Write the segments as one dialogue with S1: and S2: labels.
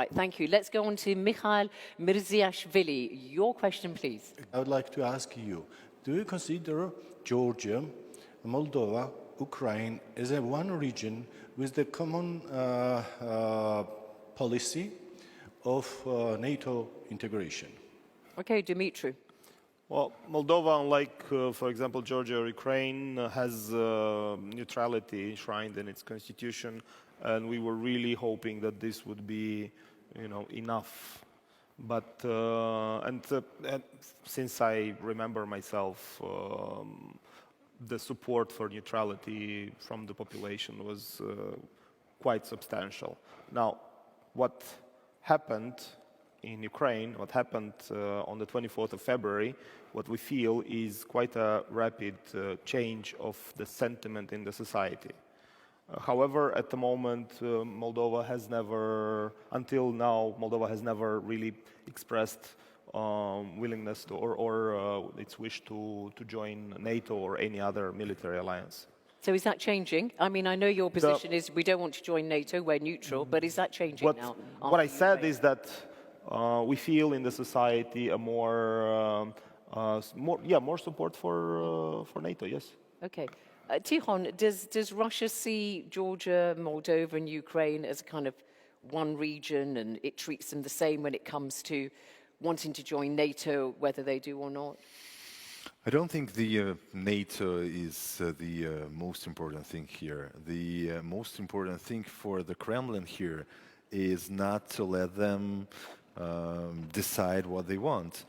S1: right, thank you. Let's go on to Mixeil Mирზიაშვილი. Your question, please.
S2: I would like to ask you, do you consider Georgia, Moldova, Ukraine as a one region with the common policy of NATO integration?
S1: Okay, Dimitri.
S3: Well, Moldova, unlike, for example, Georgia or Ukraine, has neutrality enshrined in its constitution, and we were really hoping that this would be, enough. But and since I remember myself, the support for neutrality from the population was quite substantial. Now, what happened in Ukraine, what happened on the 24th of February, what we feel is quite a rapid change of the sentiment in the society. However, at the moment, Moldova has never, until now, Moldova has never really expressed willingness to, or its wish to join NATO or any other military alliance.
S1: So is that changing? I mean, I know your position is we don't want to join NATO, we're neutral, but is that changing now?
S3: What I said is that we feel in the society a more support for NATO, yes.
S1: Okay. Tikhon, does Russia see Georgia, Moldova and Ukraine as a kind of one region and it treats them the same when it comes to wanting to join NATO, whether they do or not?
S4: I don't think the NATO is the most important thing here. The most important thing for the Kremlin here is not to let them decide what they want.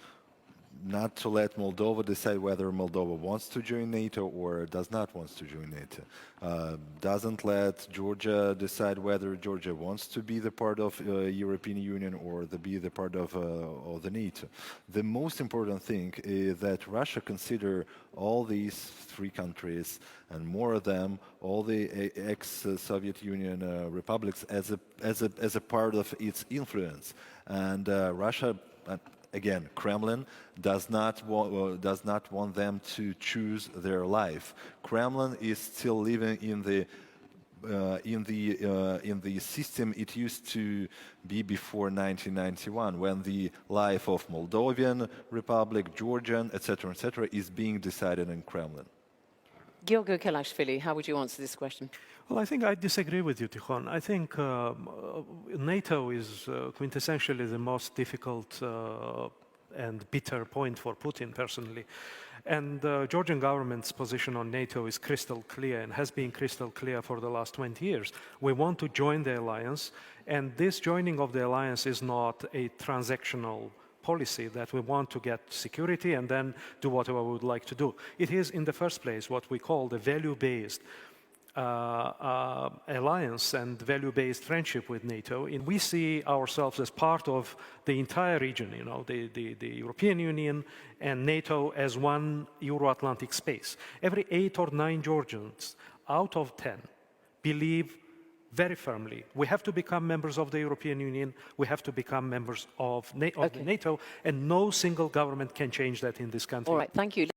S4: Not to let Moldova decide whether Moldova wants to join NATO or does not want to join NATO. Doesn't let Georgia decide whether Georgia wants to be the part of European Union or be the part of the NATO. The most important thing is that Russia consider all these three countries and more of them, all the ex-Soviet Union republics, as a part of its influence. And Russia. Again, Kremlin does not want them to choose their life. Kremlin is still living in the system it used to be before 1991, when the life of Moldovan Republic, Georgian, etc., is being decided in Kremlin.
S1: Giorgio Kelashvili, how would you answer this question?
S5: Well, I think I disagree with you, Tikhon. I think NATO is quintessentially the most difficult and bitter point for Putin personally. And the Georgian government's position on NATO is crystal clear and has been crystal clear for the last 20 years. We want to join the alliance, and this joining of the alliance is not a transactional policy that we want to get security and then do whatever we would like to do. It is, in the first place, what we call the value-based alliance and value-based friendship with NATO. And we see ourselves as part of the entire region, the European Union and NATO as one Euro-Atlantic space. Every 8 or 9 Georgians out of 10 believe very firmly we have to become members of the European Union, we have to become members of NATO, and no single government can change that in this country.
S1: All right, thank you.